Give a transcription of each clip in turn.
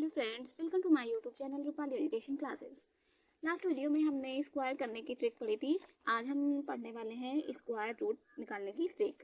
Hello friends, welcome to my YouTube channel Rupali education classes. Last video में हमने square करने की ट्रिक पढ़ी थी। आज हम पढ़ने वाले हैं स्क्वायर रूट निकालने की ट्रिक।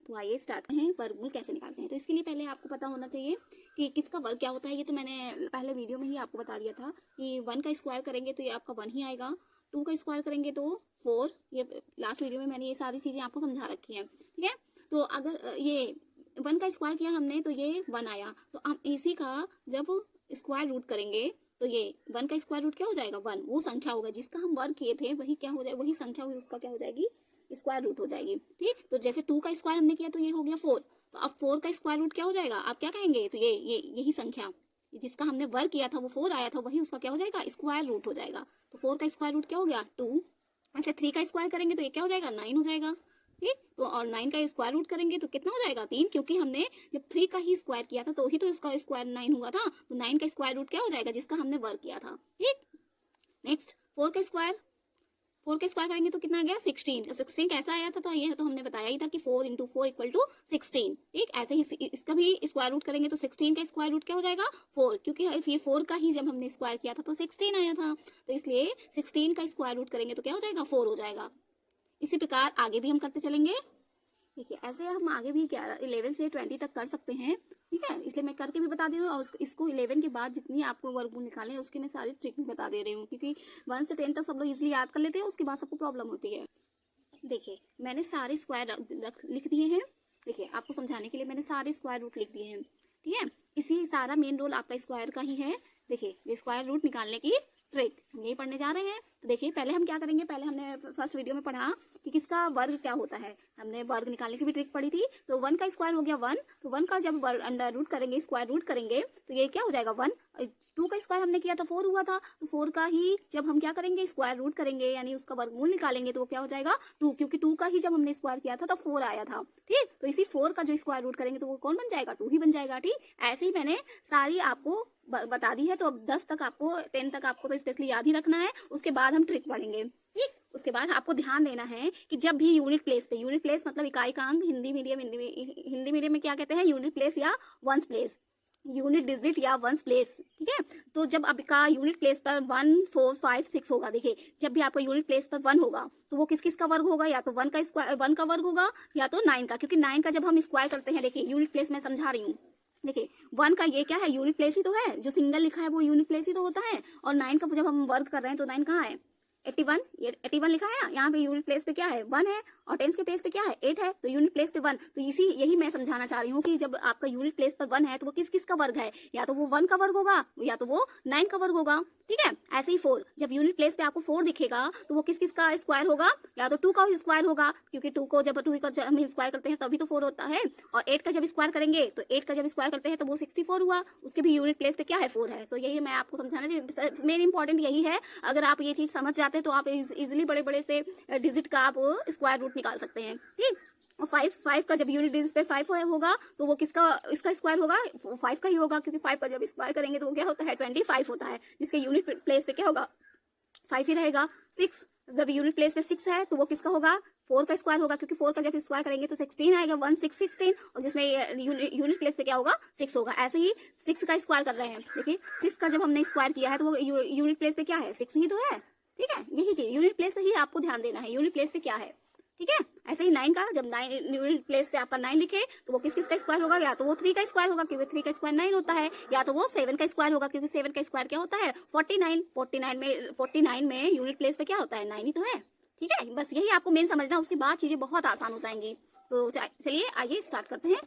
तो आइए स्टार्ट हैं वर्गमूल कैसे निकालते हैं। तो इसके लिए पहले आपको पता होना चाहिए कि किसका वर्ग क्या होता है। ये तो मैंने पहले वीडियो में ही आपको बता दिया था कि 1 का स्क्वायर करेंगे तो ये आपका 1 ही आएगा, 2 का स्क्वायर करेंगे तो 4। ये लास्ट वीडियो में मैंने ये सारी चीज़ें आपको समझा रखी हैं, ठीक है। तो अगर ये 1 का स्क्वायर किया हमने तो ये 1 आया, तो हम इसी का जब स्क्वायर रूट करेंगे तो ये 1 का स्क्वायर रूट क्या हो जाएगा, 1। वो संख्या होगा जिसका हम वर्ग किए थे, वही क्या हो जाएगा, वही संख्या हुई उसका क्या हो जाएगी, स्क्वायर रूट हो जाएगी। ठीक, तो जैसे 2 का स्क्वायर हमने किया तो ये हो गया 4, तो अब 4 का स्क्वायर रूट क्या हो जाएगा, आप क्या कहेंगे, तो ये यही संख्या जिसका हमने वर्ग किया था वो 4 आया था, वही उसका क्या हो जाएगा, स्क्वायर रूट हो जाएगा। तो 4 का स्क्वायर रूट क्या हो गया, 2। ऐसे 3 का स्क्वायर करेंगे तो ये क्या हो जाएगा, 9 हो जाएगा। ठीक, तो और 9 का स्क्वायर रूट करेंगे तो कितना हो जाएगा, 3, क्योंकि हमने जब 3 का ही स्क्वायर किया था तो ही तो इसका स्क्वायर 9 हुआ था। तो 9 का स्क्वायर रूट क्या हो जाएगा, जिसका हमने वर्ग किया था। ठीक, नेक्स्ट 4 का स्क्वायर, 4 का स्क्वायर करेंगे तो कितना आ गया, 16। तो 16 कैसा आया था, तो ये तो हमने बताया ही था कि 4 × 4 = 16। ठीक, ऐसे ही इसका भी स्क्वायर रूट करेंगे तो 16 का स्क्वायर रूट क्या हो जाएगा, 4, क्योंकि ये 4 का ही जब हमने स्क्वायर किया था तो 16 आया था, तो इसलिए 16 का स्क्वायर रूट करेंगे तो क्या हो जाएगा, 4 हो जाएगा। इसी प्रकार आगे भी हम करते चलेंगे। देखिए ऐसे हम आगे भी 11 से 20 तक कर सकते हैं, ठीक है। इसलिए मैं करके भी बता दे रही हूँ, और इसको 11 के बाद जितनी आपको वर्गमूल निकालने हैं उसकी मैं सारी ट्रिक भी बता दे रही हूँ, क्योंकि 1 से 10 तक सब लोग इजीली याद कर लेते हैं, उसके बाद सबको प्रॉब्लम होती है। देखिए मैंने सारे स्क्वायर लिख दिए हैं। देखिए आपको समझाने के लिए मैंने सारे स्क्वायर रूट लिख दिए हैं, ठीक है। इसी सारा मेन रोल आपका स्क्वायर का ही है। देखिए ये स्क्वायर रूट निकालने की ट्रिक हम यही पढ़ने जा रहे हैं। तो देखिए पहले हम क्या करेंगे, पहले हमने फर्स्ट वीडियो में पढ़ा कि किसका वर्ग क्या होता है, हमने वर्ग निकालने की भी ट्रिक पढ़ी थी। तो 1 का स्क्वायर हो गया 1, तो 1 का जब अंडर रूट करेंगे, स्क्वायर रूट करेंगे तो ये क्या हो जाएगा 1। 2 का स्क्वायर हमने किया था 4 हुआ था, तो 4 का ही जब हम क्या करेंगे, स्क्वायर रूट करेंगे यानी उसका वर्गमूल निकालेंगे तो वो क्या हो जाएगा 2, क्योंकि 2 का ही जब हमने स्क्वायर किया था तो 4 आया था। ठीक, तो इसी 4 का जो स्क्वायर रूट करेंगे तो वो कौन बन जाएगा, 2 ही बन जाएगा। ठीक, ऐसे ही मैंने सारी आपको बता दी है। तो अब 10 तक आपको 10 तक आपको तो स्पेशली याद ही रखना है, उसके बाद हम ट्रिक पढ़ेंगे। ठीक, उसके बाद आपको ध्यान देना है कि जब भी यूनिट प्लेस पे, यूनिट प्लेस मतलब इकाई का अंक, हिंदी मीडियम में क्या कहते हैं, यूनिट प्लेस या वंस प्लेस, यूनिट डिजिट या वंस प्लेस, ठीक है। तो जब आपका यूनिट प्लेस पर 1, 4, 5, 6 होगा, देखिए जब भी आपका यूनिट प्लेस पर 1 होगा तो वो किस किस का वर्ग होगा, या तो 1 का स्क्वायर 1 का वर्ग होगा या तो 9 का, क्योंकि 9 का जब हम स्क्वायर करते हैं, देखिए यूनिट प्लेस में समझा रही हूँ। देखिए 1 का ये क्या है, यूनिट प्लेस ही तो है, जो सिंगल लिखा है वो यूनिट प्लेस ही तो होता है। और 9 का जब हम वर्ग कर रहे हैं तो 9 कहाँ है, 81, ये 81 लिखा है, यहाँ पे यूनिट प्लेस पे क्या है 1 है, और 10 के प्लेस पे क्या है 8 है, तो यूनिट प्लेस पे 1। तो यही मैं समझाना चाह रही हूँ कि जब आपका यूनिट प्लेस पर 1 है तो वो किस किस का वर्ग है, या तो वो 1 का वर्ग होगा या तो वो 9 का वर्ग होगा। ठीक है, ऐसे ही 4, जब यूनिट प्लेस पे आपको 4 दिखेगा तो वो किस किस का स्क्वायर होगा, या तो 2 का स्क्वायर होगा, क्योंकि 2 को जब हम स्क्वायर करते हैं तभी तो 4 होता है। और 8 का जब स्क्वायर करेंगे तो 8 का जब स्क्वायर करते हैं तो वो 64 हुआ, उसके भी यूनिट प्लेस पे क्या है 4 है। तो यही मैं आपको समझाना चाहिए, मेन इंपॉर्टेंट यही है। अगर आप ये चीज समझ जाते तो आप इजिली बड़े बड़े से डिजिट का आप स्क्वायर रूट निकाल सकते हैं। ठीक, और 5 का जब यूनिट डिजिट पे 5 होगा तो वो किसका इसका स्क्वायर होगा, 5 का ही होगा, क्योंकि 5 का जब स्क्वायर करेंगे तो वो क्या होता है 25 होता है, जिसके यूनिट प्लेस पे क्या होगा 5 ही रहेगा। 6 जब यूनिट प्लेस पे 6 है तो वो किसका होगा, 4 का स्क्वायर होगा, क्योंकि 4 का जब स्क्वायर करेंगे तो 16 आएगा, 1 6 16, और जिसमें यूनिट प्लेस पे क्या होगा 6 होगा। ऐसे ही 6 का स्क्वायर कर रहे हैं, देखिए 6 का जब हमने स्क्वायर किया है तो वो यूनिट प्लेस पे क्या है 6 ही तो है। ठीक है, यही चीज यूनिट प्लेस ही आपको ध्यान देना है, यूनिट प्लेस पे क्या है। ठीक है, ऐसे ही 9 का जब 9 यूनिट प्लेस पे आपका 9 लिखे तो वो किस किस का स्क्वायर होगा, या तो वो 3 का स्क्वायर होगा, क्योंकि 3 का स्क्वायर 9 होता है, या तो वो 7 का स्क्वायर होगा, क्योंकि 7 का स्क्वायर क्या होता है 49 में यूनिट प्लेस पे क्या होता है 9 ही तो है। ठीक है, बस यही आपको मेन समझना, उसके बाद चीजें बहुत आसान हो जाएंगी। तो चलिए आइए स्टार्ट करते हैं।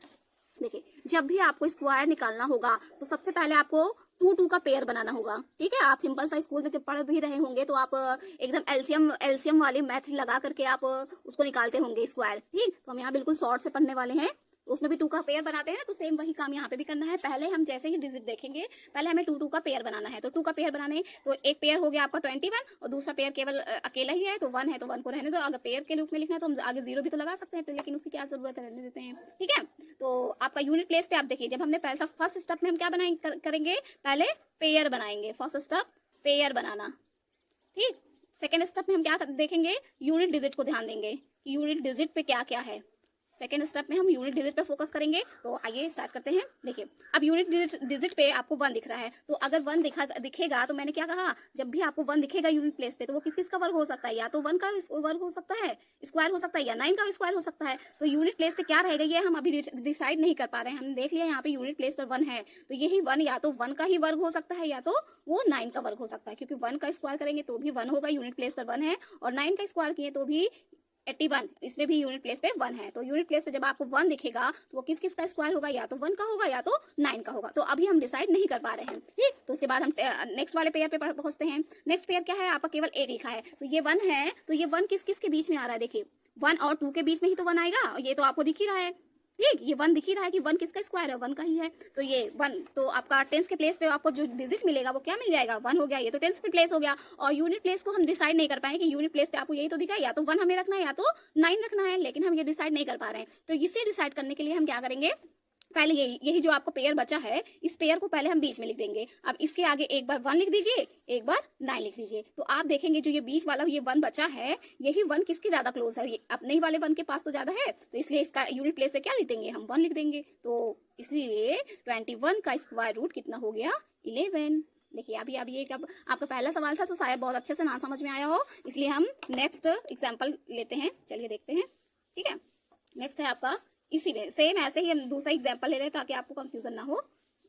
देखिए जब भी आपको स्क्वायर निकालना होगा तो सबसे पहले आपको 2 का पेयर बनाना होगा। ठीक है, आप सिंपल सा स्कूल में जब पढ़ भी रहे होंगे तो आप एकदम एलसीएम वाली मेथड लगा करके आप उसको निकालते होंगे स्क्वायर। ठीक, तो हम यहाँ बिल्कुल शॉर्ट से पढ़ने वाले हैं, तो उसमें भी 2 का पेयर बनाते हैं, तो सेम वही काम यहाँ पे भी करना है। पहले हम जैसे ही डिजिट देखेंगे पहले हमें 2 का पेयर बनाना है। तो 2 का पेयर बनाने, तो एक पेयर हो गया आपका 21 और दूसरा पेयर केवल अकेला ही है, तो 1 है तो 1 को रहने दो। अगर पेयर के रूप में लिखना है तो हम आगे 0 भी तो लगा सकते हैं, तो लेकिन उसकी क्या जरूरत है, रहने देते हैं। ठीक है, तो आपका यूनिट प्लेस पे आप देखिए, जब हमने फर्स्ट स्टेप में हम क्या करेंगे, पहले पेयर बनाएंगे, फर्स्ट स्टेप पेयर बनाना। ठीक, सेकेंड स्टेप में हम क्या देखेंगे, यूनिट डिजिट को ध्यान देंगे कि यूनिट डिजिट पे क्या क्या है। सेकेंड स्टेप में हम यूनिट डिजिट पर फोकस करेंगे। तो आइए स्टार्ट करते हैं। देखिए, अब यूनिट डिजिट पे आपको 1 दिख रहा है, तो अगर 1 दिखेगा तो मैंने क्या कहा, जब भी आपको 1 दिखेगा यूनिट प्लेस पे तो वो किस किस का वर्ग हो सकता है, या तो 1 का वर्ग हो सकता है, स्क्वायर हो सकता है, या 9 का स्क्वायर हो सकता है। तो यूनिट प्लेस पे क्या रहेगा ये हम अभी डिसाइड नहीं कर पा रहे हैं। हमने देख लिया यहाँ पे यूनिट प्लेस पर 1 है, तो यही 1 या तो 1 का ही वर्ग हो सकता है या तो वो 9 का वर्ग हो सकता है, क्योंकि 1 का स्क्वायर करेंगे तो भी 1 होगा, यूनिट प्लेस पर 1 है, और 9 का स्क्वायर किए तो भी 81, इसमें भी यूनिट प्लेस पे 1 है। तो यूनिट प्लेस पे जब आपको 1 दिखेगा तो वो किस किस का स्क्वायर होगा, या तो 1 का होगा या तो 9 का होगा। तो अभी हम डिसाइड नहीं कर पा रहे हैं, ठीक। तो उसके बाद हम नेक्स्ट वाले पेयर पे पहुंचते हैं। नेक्स्ट पेयर क्या है, आपका केवल 1 लिखा है, तो ये 1 है, तो ये 1 किस किस के बीच में आ रहा है, देखिए 1 और 2 के बीच में ही तो 1 आएगा, ये तो आपको दिख ही रहा है, ठीक। ये 1 दिख ही रहा है कि 1 किसका स्क्वायर है, 1 का ही है। तो ये 1, तो आपका टेंस के प्लेस पे आपको जो डिजिट मिलेगा वो क्या मिल जाएगा, 1 हो गया, ये तो टेंस पे प्लेस हो गया। और यूनिट प्लेस को हम डिसाइड नहीं कर पाएंगे कि यूनिट प्लेस पे आपको यही तो दिखा है, या तो 1 हमें रखना है या तो 9 रखना है, लेकिन हम ये डिसाइड नहीं कर पा रहे हैं। तो इसे डिसाइड करने के लिए हम क्या करेंगे, पहले यही जो आपको पेयर बचा है, इस पेयर को पहले हम बीच में लिख देंगे। अब इसके आगे एक बार 1 लिख दीजिए, एक बार 9 लिख दीजिए, तो आप देखेंगे जो ये बीच वाला ये 1 बचा है, यही 1 किसके ज्यादा क्लोज है, ये अपने ही वाले 1 के पास तो ज्यादा है, तो इसलिए इसका यूनिट प्लेस पे क्या लिख देंगे, हम 1 लिख देंगे। तो इसलिए 21 का स्क्वायर रूट कितना हो गया, 11। देखिए अभी ये आपका पहला सवाल था, तो शायद बहुत अच्छे से ना समझ में आया हो, इसलिए हम नेक्स्ट एग्जाम्पल लेते हैं। चलिए देखते हैं, ठीक है। नेक्स्ट है आपका, इसी में सेम ऐसे ही हम दूसरा एग्जाम्पल ले रहे हैं ताकि आपको कंफ्यूजन ना हो।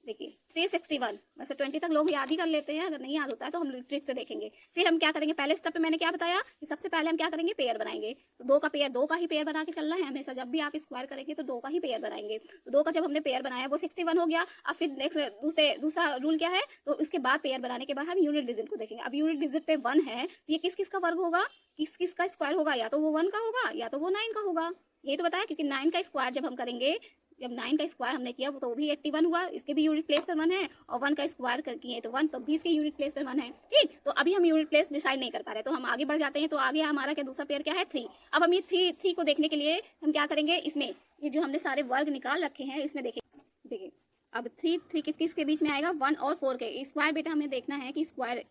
देखिए 361, वैसे 20 तक लोग याद ही कर लेते हैं, अगर नहीं याद होता है तो हम ट्रिक से देखेंगे। फिर हम क्या करेंगे, पहले स्टेप पे मैंने क्या बताया कि सबसे पहले हम क्या करेंगे, पेयर बनाएंगे। तो 2 का ही पेयर बना के चलना है हमेशा, जब भी आप स्क्वायर करेंगे तो 2 का ही पेयर बनाएंगे। तो 2 का जब हमने पेयर बनाया वो 61 हो गया। अब फिर नेक्स्ट दूसरा रूल क्या है, तो उसके बाद पेयर बनाने के बाद हम यूनिट डिजिट को देखेंगे। अब यूनिट डिजिट पे 1 है, तो ये किस किस का वर्ग होगा, किस किस का स्क्वायर होगा, या तो वो 1 का होगा या तो वो 9 का होगा। यही तो बताया, क्योंकि 9 का स्क्वायर जब हम करेंगे, जब 9 का स्क्वायर हमने किया वो तो भी 81 हुआ, इसके भी यूनिट प्लेस पर 1 है, और 1 का स्क्वायर किए तो 1, तब भी इसके यूनिट प्लेस पर 1 है, ठीक। तो अभी हम यूनिट प्लेस डिसाइड नहीं कर पा रहे, तो हम आगे बढ़ जाते हैं। तो आगे हमारा क्या दूसरा पेयर क्या है, 3। अब हम ये 3 को देखने के लिए हम क्या करेंगे, इसमें ये जो हमने सारे वर्ग निकाल रखे हैं इसमें देखिए अब 3 किस किस के बीच में आएगा, 1 और 4 के स्क्वायर। बेटा हमें देखना है कि स्क्वायर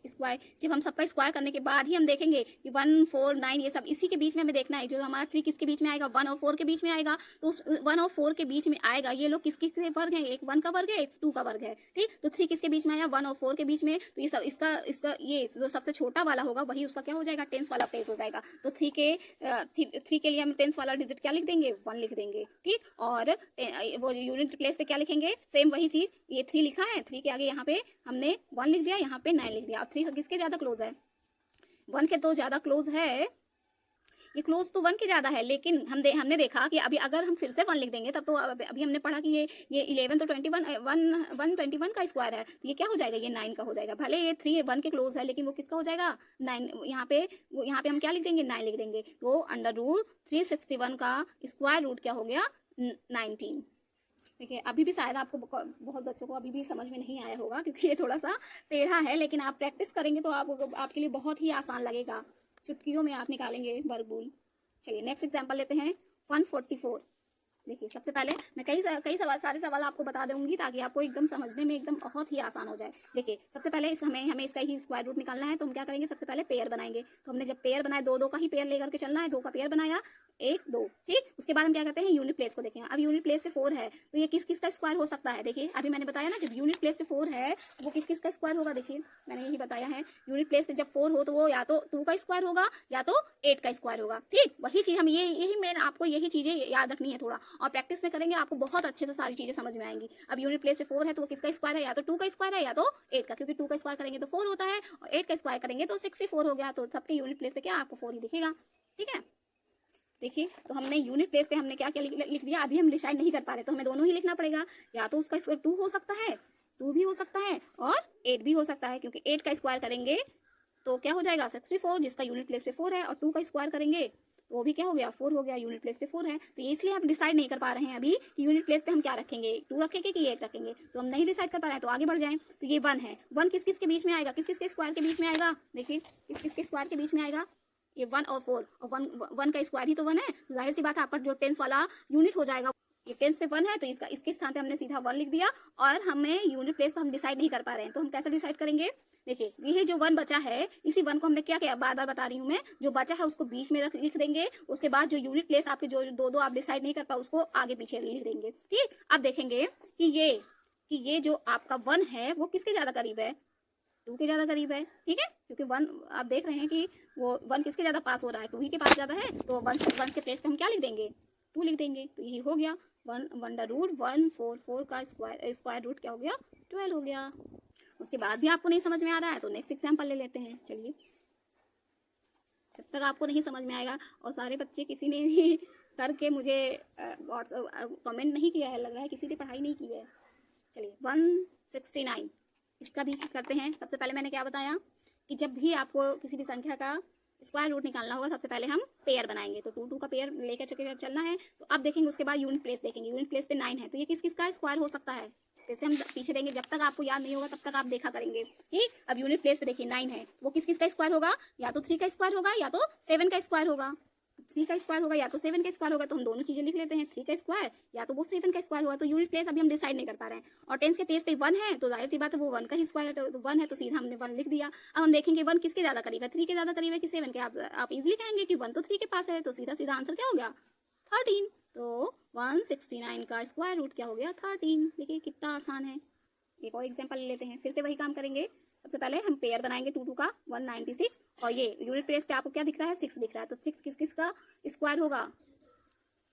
जब हम सबका स्क्वायर करने के बाद ही हम देखेंगे कि 1, 4, 9 ये सब इसी के बीच में हमें देखना है। जो हमारा 3 किसके बीच में आएगा, 1 और 4 के बीच में आएगा। तो उस 1 और 4 के बीच में आएगा, ये लोग किस किस के वर्ग हैं, एक 1 का वर्ग है, एक 2 का वर्ग है, ठीक। तो 3 किसके बीच में आया, 1 और 4 के बीच में। तो ये सब इसका ये जो सबसे छोटा वाला होगा वही उसका क्या हो जाएगा, टेंस वाला प्लेस हो जाएगा। तो 3 के लिए हम टेंस वाला डिजिट क्या लिख देंगे, 1 लिख देंगे, ठीक। और वो यूनिट प्लेस पे क्या लिखेंगे, सेम वही चीज, ये 3 लिखा है, 3 के आगे यहाँ पे हमने 1 लिख दिया, यहाँ पे 9 लिख दिया। अब 3 किसके ज्यादा क्लोज है, 1 के तो ज्यादा क्लोज है, ये क्लोज तो 1 के ज्यादा है, लेकिन हमने देखा कि अभी अगर हम फिर से 1 लिख देंगे तब तो अभी हमने पढ़ा कि ये 11 तो 121 का स्क्वायर है, तो ये क्या हो जाएगा, ये 9 का हो जाएगा। भले ये 3 1 के क्लोज है, लेकिन वो किसका हो जाएगा, 9। यहाँ पे हम क्या लिख देंगे, 9 लिख देंगे। तो अंडर रूट 361 का स्क्वायर रूट क्या हो गया, 19। देखिए अभी भी शायद आपको बहुत बच्चों को अभी भी समझ में नहीं आया होगा, क्योंकि ये थोड़ा सा टेढ़ा है, लेकिन आप प्रैक्टिस करेंगे तो आपके लिए बहुत ही आसान लगेगा, चुटकियों में आप निकालेंगे वर्गमूल। चलिए नेक्स्ट एग्जांपल लेते हैं, 144। देखिए सबसे पहले मैं कई सारे सवाल आपको बता दूंगी ताकि आपको एकदम समझने में एकदम बहुत ही आसान हो जाए। देखिए सबसे पहले हमें इसका ही स्क्वायर रूट निकालना है, तो हम क्या करेंगे, सबसे पहले पेयर बनाएंगे। तो हमने जब पेयर बनाया, 2 का ही पेयर लेकर के चलना है, 2 का पेयर बनाया, 1 2, ठीक। उसके बाद हम क्या करते हैं, यूनिट प्लेस को देखेंगे। अब यूनिट प्लेस पे 4 है, तो ये किस किस का स्क्वायर हो सकता है। देखिए अभी मैंने बताया ना, जब यूनिट प्लेस पे 4 है वो किस किस का स्क्वायर होगा। देखिए मैंने यही बताया है, यूनिट प्लेस पे जब 4 हो तो वो या तो 2 का स्क्वायर होगा या तो 8 का स्क्वायर होगा, ठीक। वही चीज हम यही मैंने आपको यही चीजें याद रखनी है थोड़ा, और प्रैक्टिस में करेंगे आपको बहुत अच्छे से सारी चीजें समझ में आएंगी। अब यूनिट प्लेस पे 4 है तो वो किसका स्क्वायर है, या तो 2 का स्क्वायर है या तो 8 का, क्योंकि 2 का स्क्वायर करेंगे तो 4 होता है, और 8 का स्क्वायर करेंगे तो 64 हो गया। तो सबके यूनिट प्लेस पे क्या आपको 4 ही दिखेगा, ठीक है। देखिए तो हमने यूनिट प्लेस पे हमने क्या क्या लिख दिया, अभी हम डिसाइड नहीं कर पा रहे, तो हमें दोनों ही लिखना पड़ेगा। या तो उसका स्क्वायर 2 हो सकता है, 2 भी हो सकता है, और 8 भी हो सकता है, क्योंकि 8 का स्क्वायर करेंगे तो क्या हो जाएगा 64, जिसका यूनिट प्लेस पे 4 है, और 2 का स्क्वायर करेंगे तो वो भी क्या हो गया, 4 हो गया, यूनिट प्लेस पे 4 है। तो ये इसलिए हम डिसाइड नहीं कर पा रहे हैं अभी कि यूनिट प्लेस पे हम क्या रखेंगे, 2 रखेंगे कि 8 रखेंगे, तो हम नहीं डिसाइड कर पा रहे हैं। तो आगे बढ़ जाएं, तो ये 1 है, 1 किस किस के बीच में आएगा, किस किस के स्क्वायर के बीच में आएगा। देखिए किस किस के स्क्वायर के बीच में आएगा, ये 1 और 4, और 1 का स्क्वायर ही तो 1 है, तो जाहिर सी बात है आपका जो टेंस वाला यूनिट हो जाएगा ये टेंस पे 1 है तो इसका इसके स्थान पे हमने सीधा 1 लिख दिया, और हमें यूनिट प्लेस को हम डिसाइड नहीं कर पा रहे हैं, तो हम कैसे डिसाइड करेंगे? देखिए ये जो 1 बचा है, इसी 1 को हमने क्या किया, बार बार बता रही हूँ मैं, जो बचा है उसको बीच में लिख देंगे, उसके बाद जो यूनिट प्लेस आपके जो दो आप डिसाइड नहीं कर पाए उसको आगे पीछे लिख देंगे। ठीक, अब देखेंगे कि ये जो आपका 1 है वो किसके ज्यादा करीब है? 2 के ज्यादा करीब है। ठीक है, क्योंकि 1 आप देख रहे हैं कि वो 1 किसके ज्यादा पास हो रहा है, 2 ही के पास ज्यादा है, तो 1 के प्लेस पे हम क्या लिख देंगे? 2 लिख देंगे। तो यही हो गया 1/√144 का स्क्वायर रूट क्या हो गया? 12 हो गया। उसके बाद भी आपको नहीं समझ में आ रहा है तो नेक्स्ट एग्जाम्पल ले लेते हैं। चलिए, जब तक आपको नहीं समझ में आएगा, और सारे बच्चे किसी ने भी करके मुझे कमेंट नहीं किया है, लग रहा है किसी ने पढ़ाई नहीं की है। चलिए 169 इसका भी करते हैं। सबसे पहले मैंने क्या बताया कि जब भी आपको किसी भी संख्या का स्क्वायर रूट निकालना होगा, सबसे पहले हम पेयर बनाएंगे। तो 2 का पेयर लेकर चलना है। तो अब देखेंगे, उसके बाद यूनिट प्लेस देखेंगे। यूनिट प्लेस पे 9 है, तो ये किस किस का स्क्वायर हो सकता है? जैसे हम पीछे देंगे, जब तक आपको याद नहीं होगा तब तक आप देखा करेंगे। ठीक, अब यूनिट प्लेस पे देखिए 9 है, वो किस किस का स्क्वायर होगा? या तो 3 का स्क्वायर होगा, या तो 7 का स्क्वायर होगा। 3 का स्क्वायर होगा या तो 7 का स्क्वायर होगा, तो हम दोनों चीजें लिख लेते हैं, 3 का स्क्वायर या तो वो 7 का स्क्वायर होगा। तो यूनिट प्लेस अभी हम डिसाइड नहीं कर पा रहे हैं, और टेंस के प्लेस पे 1 है तो जाहिर सी बात है वो 1 का ही स्क्वायर है, तो 1 है तो सीधा हमने 1 लिख दिया। अब हम देखेंगे 1 किसके ज्यादा करीब है, 3 के ज्यादा करीब है कि 7 के? आप इजिली कहेंगे कि 1 तो 3 के पास है, तो सीधा सीधा आंसर क्या हो गया? 13। तो 169 का स्क्वायर रूट क्या हो गया? 13। देखिए कितना आसान है। एक और एग्जाम्पल ले लेते हैं, फिर से वही काम करेंगे। सबसे पहले हम पेयर बनाएंगे 2 का 196, और ये यूनिट प्लेस पे आपको क्या दिख रहा है? 6 दिख रहा है, तो 6 किस किस का स्क्वायर होगा?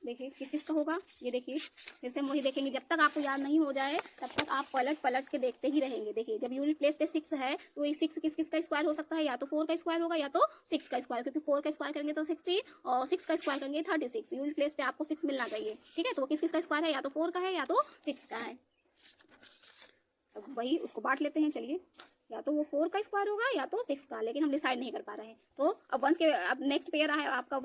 देखिए किस किस का होगा, ये देखिए फिर से हम वही देखेंगे। जब तक आपको याद नहीं हो जाए तब तक आप पलट पलट के देखते ही रहेंगे। देखिए जब यूनिट प्लेस पे 6 है तो ये 6 किस किस का स्क्वायर हो सकता है? या तो 4 का स्क्वायर होगा या तो 6 का स्क्वायर, क्योंकि 4 का स्क्वायर करेंगे तो 16 और 6 का स्क्वायर करेंगे 36। यूनिट प्लेस पे आपको 6 मिलना चाहिए। ठीक है, तो वो किस किस का स्क्वायर है? या तो 4 का है या तो 6 का है। अब वही उसको बांट लेते हैं। चलिए, या तो वो 4 का स्क्वायर होगा या तो 6 का, लेकिन हम डिसाइड नहीं कर पा रहे हैं। तो अब नेक्स्ट पेयर है आपका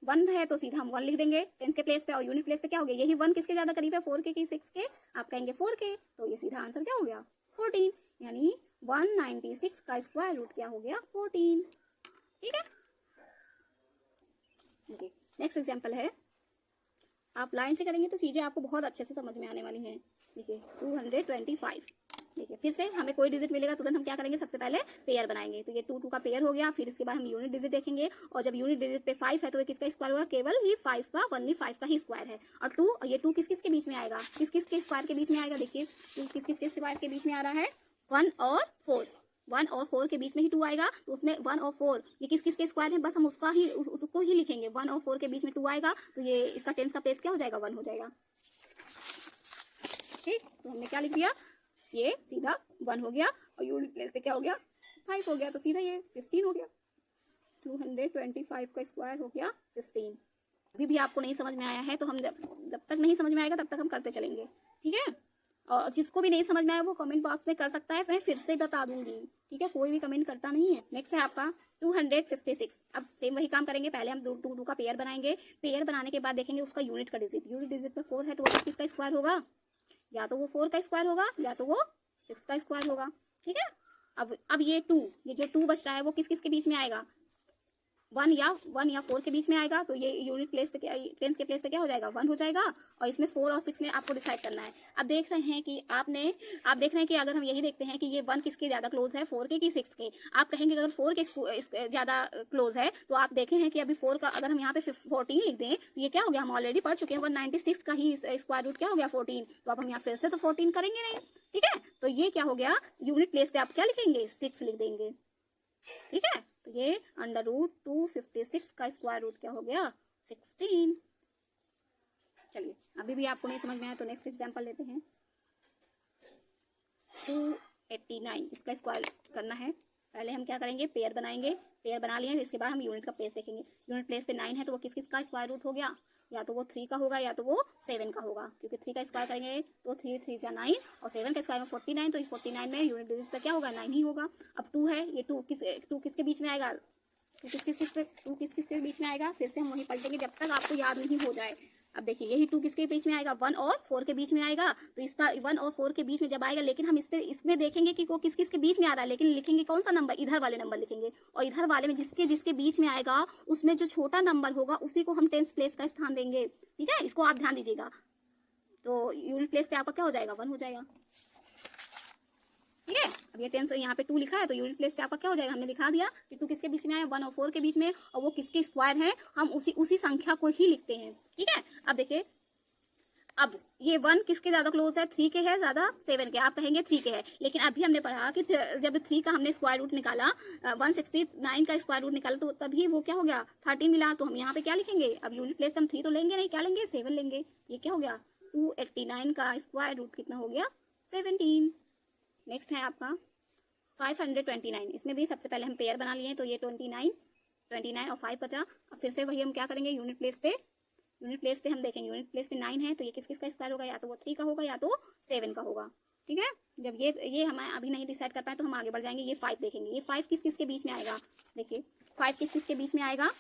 1 है, तो सीधा हम 1 लिख देंगे टेंस के प्लेस पे, और यूनिट प्लेस पे क्या हो गया? यही 1 किसके ज्यादा करीब है? 4 के कि 6 के? आप कहेंगे 4 के, तो ये सीधा आंसर क्या हो गया? 14। यानी 196 का स्क्वायर रूट क्या हो गया? 14। ठीक है, नेक्स्ट एग्जाम्पल है। आप लाइन से करेंगे तो चीजें आपको बहुत अच्छे से समझ में आने वाली हैं। देखिए 225। देखिए फिर से हमें कोई डिजिट मिलेगा तुरंत हम क्या करेंगे? सबसे पहले पेयर बनाएंगे। तो ये 2 का पेयर हो गया, फिर इसके बाद हम यूनिट डिजिट देखेंगे, और जब यूनिट डिजिट पे 5 है तो ये किसका स्क्वायर होगा? केवल ही 5 का, ओनली 5 का ही स्क्वायर है। और 2, ये 2 किस किस के बीच में आएगा? किस किस के स्क्वायर के बीच में आएगा? देखिए 2 किस किस के स्क्वायर के बीच में आ रहा है? 1 और 4। 1 और 4 के बीच में ही 2 आएगा, तो उसमें 1 और 4 ये किस किस के स्क्वायर है? बस हम उसको ही लिखेंगे। 1 और 4 के बीच में 2 आएगा, तो ये इसका टेंस का प्लेस क्या हो जाएगा? 1 हो जाएगा। ठीक, तो हमने क्या लिख दिया? ये सीधा 1 हो गया, और यूनिट प्लेस पे क्या हो गया? 5 हो गया, तो सीधा ये 15 हो गया। 225 का स्क्वायर हो गया 15। अभी भी आपको नहीं समझ में आया है तो हम जब तक नहीं समझ में आएगा तब तक हम करते चलेंगे। ठीक है, और जिसको भी नहीं समझ में आया वो कमेंट बॉक्स में कर सकता है, मैं फिर से बता दूंगी। ठीक है, कोई भी कमेंट करता नहीं है। नेक्स्ट है आपका 256। अब सेम वही काम करेंगे। पहले हम 2 का पेयर बनाएंगे। पेयर बनाने के बाद देखेंगे उसका यूनिट का डिजिट। यूनिट डिजिट पर 4 है तो वो किसका स्क्वायर होगा? या तो वो 4 का स्क्वायर होगा या तो वो 6 का स्क्वायर होगा। ठीक है, अब ये 2, ये जो 2 बच रहा है वो किस किस के बीच में आएगा? 1 या 4 के बीच में आएगा, तो ये यूनिट प्लेस पे टेंस के प्लेस पे क्या हो जाएगा? 1 हो जाएगा, और इसमें 4 और 6 में आपको डिसाइड करना है। अब देख रहे हैं कि आप देख रहे हैं कि अगर हम यही देखते हैं कि ये 1 किसके ज्यादा क्लोज है? 4 के कि 6 के? आप कहेंगे अगर 4 के ज्यादा क्लोज है, तो आप देखें हैं कि अभी 4 का अगर हम यहाँ पे 14 लिख दें तो ये क्या हो गया? हम ऑलरेडी पढ़ चुके हैं 196 का ही स्क्वायर रूट क्या हो गया? 14। तो अब हम यहाँ फिर से तो 14 करेंगे नहीं। ठीक है, तो ये क्या हो गया? यूनिट प्लेस पे आप क्या लिखेंगे? 6 लिख देंगे। ठीक है, तो ये √256 का स्क्वायर रूट क्या हो गया? 16। चलिए, अभी भी आपको नहीं समझ में आया तो नेक्स्ट एग्जांपल लेते हैं। 289 इसका स्क्वायर करना है। पहले हम क्या करेंगे? पेयर बनाएंगे। पेयर बना लिए, इसके बाद हम यूनिट का प्लेस देखेंगे। यूनिट प्लेस पे 9 है तो वो किस किस का स्क्वायर रूट हो गया? या तो वो 3 का होगा या तो वो 7 का होगा, क्योंकि 3 का स्क्वायर करेंगे तो 3 3 जा 9, और 7 का स्क्वायर में 49, तो 49 में यूनिट डिजिट पे क्या होगा? 9 ही होगा। अब 2 है, ये 2 किसके बीच में आएगा? 2 किस किसके बीच में आएगा? फिर से हम वही पलटेंगे जब तक आपको याद नहीं हो जाए। अब देखिए यही 2 किसके बीच में आएगा? 1 और 4 के बीच में आएगा, तो इसका 1 और 4 के बीच में जब आएगा, लेकिन हम इसमें देखेंगे कि वो किस किस के बीच में आ रहा है, लेकिन लिखेंगे कौन सा नंबर? इधर वाले नंबर लिखेंगे, और इधर वाले में जिसके बीच में आएगा उसमें जो छोटा नंबर होगा उसी को हम टेंस प्लेस का स्थान देंगे। ठीक है, इसको आप ध्यान दीजिएगा। तो यूनिट प्लेस पे आपका क्या हो जाएगा, 1 हो जाएगा। ठीक है, अब ये 10 यहाँ पे 2 लिखा है तो यूनिट प्लेस पे आपका क्या हो जाएगा, हमने दिखा दिया कि 2 किसके बीच में आया, 1 और 4 के बीच में, और वो किसके स्क्वायर है, हम उसी संख्या को ही लिखते हैं। ठीक है, अब देखिए, अब ये 1 किसके ज्यादा क्लोज है, 3 के है ज्यादा, 7 के, आप कहेंगे 3 के है, लेकिन अभी हमने पढ़ा कि जब 3 का हमने स्क्वायर रूट निकाला, 169 का स्क्वायर रूट निकाला, तो तभी वो क्या हो गया, 13 मिला। तो हम यहाँ पे क्या लिखेंगे, अब यूनिट प्लेस हम 3 तो लेंगे नहीं, क्या लेंगे, 7 लेंगे। ये क्या हो गया, 289 का स्क्वायर रूट कितना हो गया, 17। नेक्स्ट है आपका 529, इसमें भी सबसे पहले हम पेयर बना लिए हैं, तो ये 29 और 5 बचा। अब फिर से वही हम क्या करेंगे, यूनिट प्लेस पे हम देखेंगे, यूनिट प्लेस पे 9 है तो ये किस किस का स्क्वायर होगा, या तो वो 3 का होगा या तो 7 का होगा। ठीक है, जब ये हमें अभी नहीं डिसाइड कर पाए तो हम आगे बढ़ जाएंगे, ये 5 देखेंगे, ये 5 किस किस के बीच में आएगा, देखिए 5 किस किस के बीच में आएगा,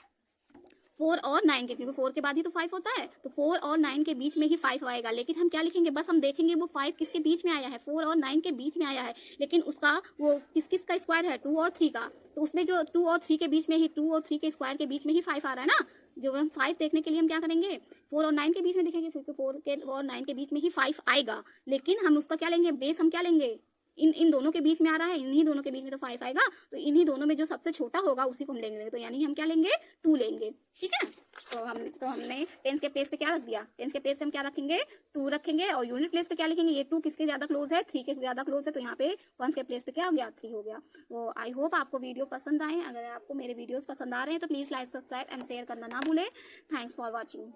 4 और 9 के, क्योंकि 4 के बाद ही तो 5 होता है, तो 4 और 9 के बीच में ही 5 आएगा। लेकिन हम क्या लिखेंगे, बस हम देखेंगे वो 5 किसके बीच में आया है, 4 और 9 के बीच में आया है, लेकिन उसका वो किस किस का स्क्वायर है, 2 और 3 का, तो उसमें जो 2 और 3 के बीच में ही, 2 और 3 के स्क्वायर के बीच में ही 5 आ रहा है ना। जो हम 5 देखने के लिए हम क्या करेंगे, 4 और 9 के बीच में देखेंगे, क्योंकि 4 के और 9 के बीच में ही 5 आएगा, लेकिन हम उसका क्या लेंगे, बेस हम क्या लेंगे, इन दोनों के बीच में आ रहा है, इन्हीं दोनों के बीच में तो 5 आएगा, तो इन्हीं दोनों में जो सबसे छोटा होगा उसी को हम लेंगे, तो यानी हम क्या लेंगे, 2 लेंगे। ठीक है, तो हमने 10 के प्लेस पे क्या रख दिया, 10 के प्लेस पे हम क्या रखेंगे, 2 रखेंगे, और यूनिट प्लेस पे क्या लिखेंगे, ये 2 किसके ज्यादा क्लोज है, 3 के ज्यादा क्लोज है, तो यहाँ पे 1 के प्लेस पे क्या हो गया, 3 हो गया। तो आई होप आपको वीडियो पसंद आए। अगर आपको मेरे वीडियोस पसंद आ रहे हैं तो please like, subscribe and share करना ना भूलें। Thanks for watching.